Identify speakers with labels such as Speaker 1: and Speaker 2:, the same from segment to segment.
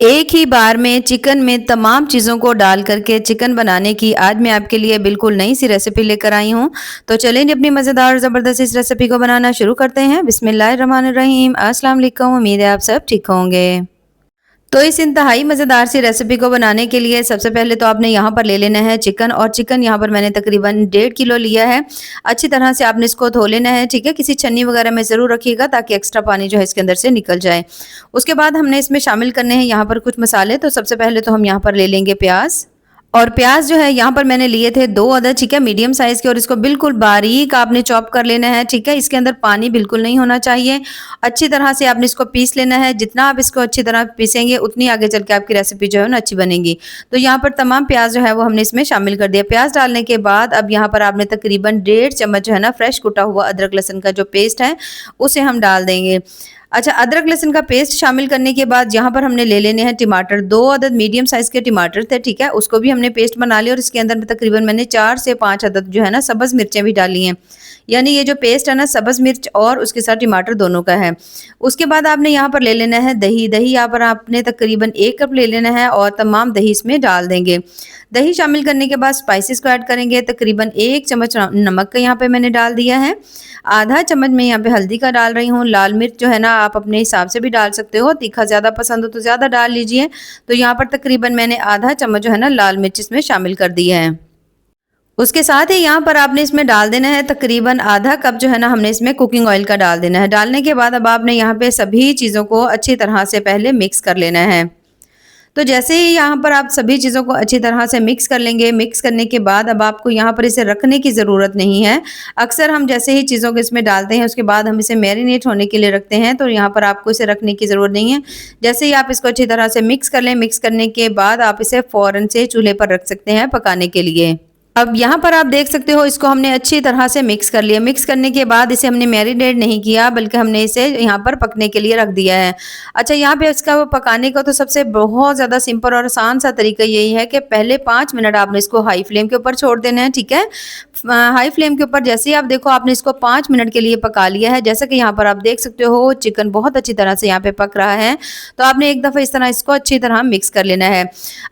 Speaker 1: एक ही बार में चिकन में तमाम चीज़ों को डाल करके चिकन बनाने की आज मैं आपके लिए बिल्कुल नई सी रेसिपी लेकर आई हूँ। तो चलें जी अपनी मज़ेदार और ज़बरदस्त इस रेसिपी को बनाना शुरू करते हैं। बिस्मिल्लाहिर्रहमानिर्रहीम। अस्सलाम वालेकुम। उम्मीद है आप सब ठीक होंगे। तो इस इंतहाई मज़ेदार सी रेसिपी को बनाने के लिए सबसे पहले तो आपने यहाँ पर ले लेना है चिकन, और चिकन यहाँ पर मैंने तकरीबन 1.5 किलो लिया है। अच्छी तरह से आपने इसको धो लेना है, ठीक है। किसी छन्नी वगैरह में ज़रूर रखिएगा ताकि एक्स्ट्रा पानी जो है इसके अंदर से निकल जाए। उसके बाद हमने इसमें शामिल करने हैं यहाँ पर कुछ मसाले। तो सबसे पहले तो हम यहाँ पर ले लेंगे प्याज, और प्याज जो है यहाँ पर मैंने लिए थे 2 अदद, ठीक है, मीडियम साइज़ के, और इसको बिल्कुल बारीक आपने चॉप कर लेना है, ठीक है। इसके अंदर पानी बिल्कुल नहीं होना चाहिए। अच्छी तरह से आपने इसको पीस लेना है। जितना आप इसको अच्छी तरह पीसेंगे उतनी आगे चल के आपकी रेसिपी जो है ना अच्छी बनेगी। तो यहाँ पर तमाम प्याज जो है वो हमने इसमें शामिल कर दिया। प्याज डालने के बाद अब यहाँ पर आपने तकरीबन 1.5 चम्मच जो है ना फ्रेश कुटा हुआ अदरक लहसुन का जो पेस्ट है उसे हम डाल देंगे। अच्छा, अदरक लहसुन का पेस्ट शामिल करने के बाद यहाँ पर हमने ले लेने हैं टमाटर। 2 अदद मीडियम साइज़ के टमाटर थे, ठीक है, उसको भी हमने पेस्ट बना लिया, और इसके अंदर में तकरीबन मैंने 4 से 5 अदद जो है ना सब्ज़ मिर्चें भी डाली हैं। यानी ये जो पेस्ट है ना सब्ज़ मिर्च और उसके साथ टमाटर दोनों का है। उसके बाद आपने यहाँ पर ले लेना है दही। दही यहाँ पर आपने तकरीबन 1 कप ले लेना है और तमाम दही इसमें डाल देंगे। दही शामिल करने के बाद स्पाइसेस को ऐड करेंगे। तकरीबन 1 चम्मच नमक का यहाँ पे मैंने डाल दिया है। आधा चम्मच मैं यहाँ पे हल्दी का डाल रही हूँ। लाल मिर्च जो है ना आप अपने हिसाब से भी डाल सकते हो, तीखा ज़्यादा पसंद हो तो ज़्यादा डाल लीजिए। तो यहाँ पर तकरीबन मैंने आधा चम्मच जो है ना लाल मिर्च इसमें शामिल कर दी है। उसके साथ ही यहाँ पर आपने इसमें डाल देना है तकरीबन आधा कप जो है ना हमने इसमें कुकिंग ऑयल का डाल देना है। डालने के बाद अब आपने यहाँ पे सभी चीज़ों को अच्छी तरह से पहले मिक्स कर लेना है। तो जैसे ही यहाँ पर आप सभी चीज़ों को अच्छी तरह से मिक्स कर लेंगे, मिक्स करने के बाद अब आपको यहाँ पर इसे रखने की ज़रूरत नहीं है। अक्सर हम जैसे ही चीज़ों को इसमें डालते हैं उसके बाद हम इसे मैरिनेट होने के लिए रखते हैं, तो यहाँ पर आपको इसे रखने की ज़रूरत नहीं है। जैसे ही आप इसको अच्छी तरह से मिक्स कर लें, मिक्स करने के बाद आप इसे फ़ौरन से चूल्हे पर रख सकते हैं पकाने के लिए। अब यहाँ पर आप देख सकते हो इसको हमने अच्छी तरह से मिक्स कर लिया। मिक्स करने के बाद इसे हमने मैरिनेट नहीं किया बल्कि हमने इसे यहाँ पर पकने के लिए रख दिया है। अच्छा, यहाँ पे इसका पकाने का तो सबसे बहुत ज़्यादा सिंपल और आसान सा तरीका यही है कि पहले 5 मिनट आपने इसको हाई फ्लेम के ऊपर छोड़ देना है, ठीक है। हाई फ्लेम के ऊपर जैसे ही आप देखो आपने इसको 5 मिनट के लिए पका लिया है। जैसा कि यहाँ पर आप देख सकते हो चिकन बहुत अच्छी तरह से यहाँ पे पक रहा है। तो आपने एक दफ़ा इस तरह इसको अच्छी तरह मिक्स कर लेना है।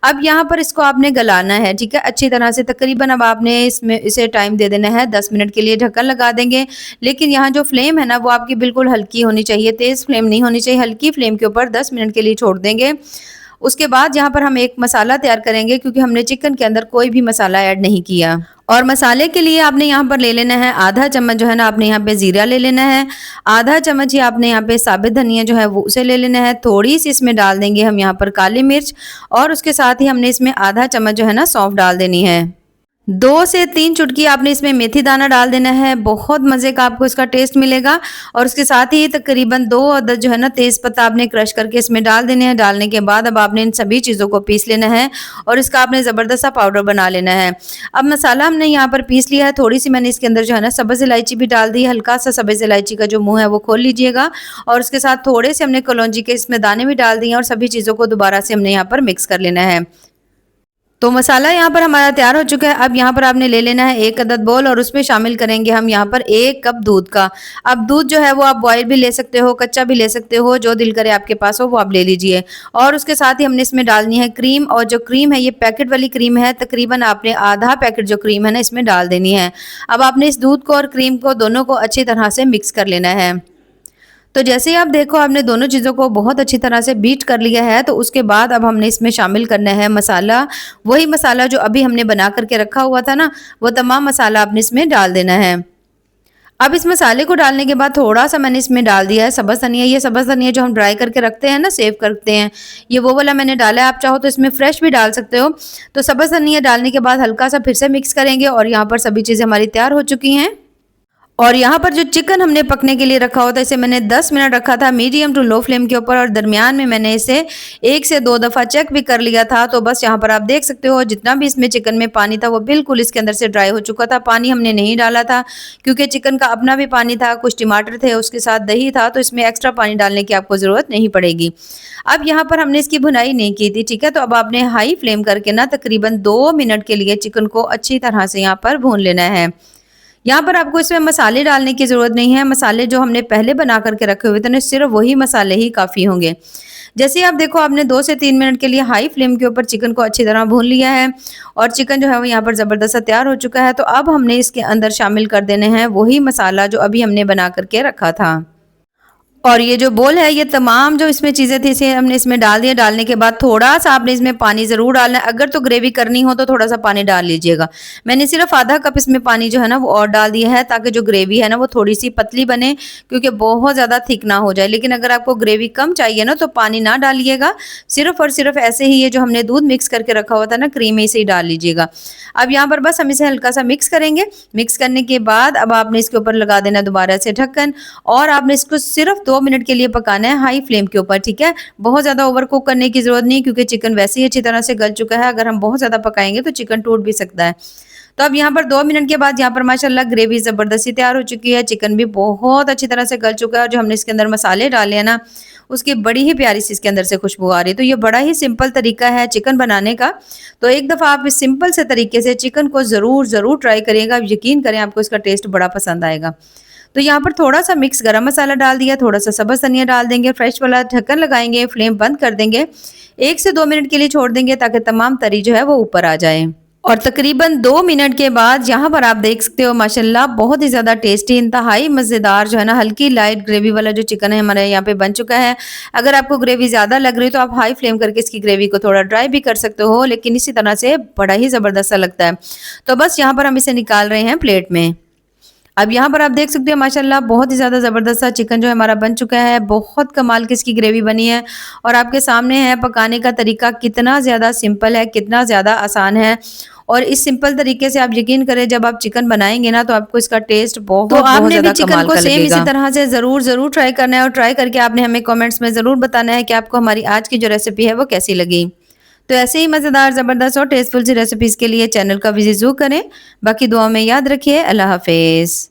Speaker 1: अब यहाँ पर इसको आपने गलाना है, ठीक है, अच्छी तरह से। तकरीबन अब आपने इसमें इसे टाइम दे देना है 10 मिनट के लिए। ढक्कन लगा देंगे, लेकिन यहाँ जो फ्लेम है ना वो आपकी बिल्कुल हल्की होनी चाहिए, तेज़ फ्लेम नहीं होनी चाहिए। हल्की फ्लेम के ऊपर 10 मिनट के लिए छोड़ देंगे। उसके बाद यहाँ पर हम एक मसाला तैयार करेंगे क्योंकि हमने चिकन के अंदर कोई भी मसाला ऐड नहीं किया। और मसाले के लिए आपने यहाँ पर ले लेना है आधा चम्मच जो है ना आपने यहाँ पे ज़ीरा ले लेना है। आधा चम्मच ही आपने यहाँ पे साबित धनिया जो है वो उसे ले लेना है। थोड़ी सी इसमें डाल देंगे हम यहाँ पर काली मिर्च, और उसके साथ ही हमने इसमें आधा चम्मच जो है ना सौंफ डाल देनी है। 2 से 3 चुटकी आपने इसमें मेथी दाना डाल देना है। बहुत मज़े का आपको इसका टेस्ट मिलेगा। और उसके साथ ही तकरीबन 2 अदद जो है ना तेज़ पत्ता आपने क्रश करके इसमें डाल देने हैं। डालने के बाद अब आपने इन सभी चीज़ों को पीस लेना है और इसका आपने ज़बरदस्त सा पाउडर बना लेना है। अब मसाला हमने यहाँ पर पीस लिया है। थोड़ी सी मैंने इसके अंदर जो है ना सब्ज़ इलायची भी डाल दी है। हल्का सा सब्ज़ इलायची का जो मुँह है वो खोल लीजिएगा, और उसके साथ थोड़े से हमने कलौंजी के इसमें दाने भी डाल दिए, और सभी चीज़ों को दोबारा से हमने यहाँ पर मिक्स कर लेना है। तो मसाला यहाँ पर हमारा तैयार हो चुका है। अब यहाँ पर आपने ले लेना है 1 अदद बोल, और उसमें शामिल करेंगे हम यहाँ पर 1 कप दूध का। अब दूध जो है वो आप बॉयल भी ले सकते हो, कच्चा भी ले सकते हो, जो दिल करे आपके पास हो वो आप ले लीजिए। और उसके साथ ही हमने इसमें डालनी है क्रीम, और जो क्रीम है ये पैकेट वाली क्रीम है। तकरीबन आपने आधा पैकेट जो क्रीम है ना इसमें डाल देनी है। अब आपने इस दूध को और क्रीम को दोनों को अच्छी तरह से मिक्स कर लेना है। तो जैसे ही आप देखो आपने दोनों चीज़ों को बहुत अच्छी तरह से बीट कर लिया है, तो उसके बाद अब हमने इसमें शामिल करना है मसाला। वही मसाला जो अभी हमने बना करके रखा हुआ था ना, वो तमाम मसाला आपने इसमें डाल देना है। अब इस मसाले को डालने के बाद थोड़ा सा मैंने इसमें डाल दिया है सब्ज़ धनिया। ये सब्ज़ धनिया जो हम ड्राई करके रखते हैं ना, सेव करते हैं, ये वो वाला मैंने डाला है। आप चाहो तो इसमें फ्रेश भी डाल सकते हो। तो सब्ज़ धनिया डालने के बाद हल्का सा फिर से मिक्स करेंगे, और यहाँ पर सभी चीज़ें हमारी तैयार हो चुकी हैं। और यहाँ पर जो चिकन हमने पकने के लिए रखा होता है, इसे मैंने 10 मिनट रखा था मीडियम टू लो फ्लेम के ऊपर, और दरमियान में मैंने इसे 1 से 2 दफ़ा चेक भी कर लिया था। तो बस यहाँ पर आप देख सकते हो जितना भी इसमें चिकन में पानी था वो बिल्कुल इसके अंदर से ड्राई हो चुका था। पानी हमने नहीं डाला था क्योंकि चिकन का अपना भी पानी था, कुछ टमाटर थे, उसके साथ दही था, तो इसमें एक्स्ट्रा पानी डालने की आपको ज़रूरत नहीं पड़ेगी। अब यहाँ पर हमने इसकी भुनाई नहीं की थी, ठीक है। तो अब आपने हाई फ्लेम करके ना तकरीबन 2 मिनट के लिए चिकन को अच्छी तरह से यहाँ पर भून लेना है। यहाँ पर आपको इसमें मसाले डालने की ज़रूरत नहीं है, मसाले जो हमने पहले बना कर के रखे हुए थे ना, सिर्फ़ वही मसाले ही काफ़ी होंगे। जैसे ही आप देखो आपने 2 से 3 मिनट के लिए हाई फ्लेम के ऊपर चिकन को अच्छी तरह भून लिया है और चिकन जो है वो यहाँ पर ज़बरदस्त सा तैयार हो चुका है, तो अब हमने इसके अंदर शामिल कर देने हैं वही मसाला जो अभी हमने बना कर के रखा था। और ये जो बोल है, ये तमाम जो इसमें चीज़ें थी, इसे हमने इसमें डाल दिया। डालने के बाद थोड़ा-सा आपने इसमें पानी ज़रूर डालना है, अगर तो ग्रेवी करनी हो तो थोड़ा-सा पानी डाल लीजिएगा। मैंने सिर्फ़ आधा कप इसमें पानी जो है ना वो और डाल दिया है, ताकि जो ग्रेवी है ना वो थोड़ी-सी पतली बने, क्योंकि बहुत ज़्यादा थिक ना हो जाए। लेकिन अगर आपको ग्रेवी कम चाहिए ना तो पानी ना डालिएगा, सिर्फ़ और सिर्फ़ ऐसे ही ये जो हमने दूध मिक्स करके रखा हुआ था ना, क्रीम, इसे ही डाल लीजिएगा। अब यहाँ पर बस हम इसे हल्का-सा मिक्स करेंगे। मिक्स करने के बाद अब आपने इसके ऊपर लगा देना दोबारा से ढक्कन और आपने इसको सिर्फ 2 मिनट के लिए पकाना है हाई फ्लेम के ऊपर, ठीक है? बहुत ज़्यादा ओवर कुक करने की ज़रूरत नहीं, क्योंकि चिकन वैसे ही अच्छी तरह से गल चुका है। अगर हम बहुत ज़्यादा पकाएँगे तो चिकन टूट भी सकता है। तो अब यहाँ पर 2 मिनट के बाद यहाँ पर माशाल्लाह ग्रेवी ज़बरदस्ती तैयार हो चुकी है। चिकन भी बहुत अच्छी तरह से गल चुका है और जो हमने इसके अंदर मसाले डाले हैं ना, उसकी बड़ी ही प्यारी सी इसके अंदर से खुशबू आ रही है। तो ये बड़ा ही सिंपल तरीका है चिकन बनाने का। तो एक दफ़ा आप इस सिंपल से तरीके से चिकन को ज़रूर ट्राई करिएगा। आप यकीन करें आपको इसका टेस्ट बड़ा पसंद आएगा। तो यहाँ पर थोड़ा-सा मिक्स गरम मसाला डाल दिया, थोड़ा-सा सब्ज़ धनिया डाल देंगे, फ्रेश वाला ढक्कन लगाएँगे, फ्लेम बंद कर देंगे। 1 से 2 मिनट के लिए छोड़ देंगे ताकि तमाम तरी जो है वो ऊपर आ जाए। और तकरीबन 2 मिनट के बाद यहाँ पर आप देख सकते हो माशाल्लाह बहुत ही ज़्यादा टेस्टी, इंतहाई मज़ेदार जो है ना हल्की लाइट ग्रेवी वाला जो चिकन है हमारे यहाँ पे बन चुका है। अगर आपको ग्रेवी ज़्यादा लग रही है तो आप हाई फ्लेम करके इसकी ग्रेवी को थोड़ा ड्राई भी कर सकते हो, लेकिन इसी तरह से बड़ा ही ज़बरदस्त सा लगता है। तो बस यहाँ पर हम इसे निकाल रहे हैं प्लेट में। अब यहाँ पर आप देख सकते हो माशाल्लाह बहुत ही ज़्यादा ज़बरदस्त सा चिकन जो है हमारा बन चुका है। बहुत कमाल की इसकी ग्रेवी बनी है और आपके सामने है पकाने का तरीका कितना ज़्यादा सिंपल है, कितना ज़्यादा आसान है। और इस सिंपल तरीके से आप यकीन करें जब आप चिकन बनाएँगे ना तो आपको इसका टेस्ट बहुत
Speaker 2: तो
Speaker 1: बहुत
Speaker 2: आपने भी
Speaker 1: ज़्यादा
Speaker 2: चिकन
Speaker 1: कमाल
Speaker 2: को
Speaker 1: का
Speaker 2: सेम इसी
Speaker 1: लगेगा।
Speaker 2: तरह से ज़रूर ट्राई करना है और ट्राई करके आपने हमें कमेंट्स में ज़रूर बताना है कि आपको हमारी आज की जो रेसिपी है वो कैसी लगी। तो ऐसे ही मज़ेदार, ज़बरदस्त और टेस्टफुल सी रेसिपीज़ के लिए चैनल का विज़िट ज़रूर करें। बाकी दुआओं में याद रखिए। अल्लाह हाफ़िज़।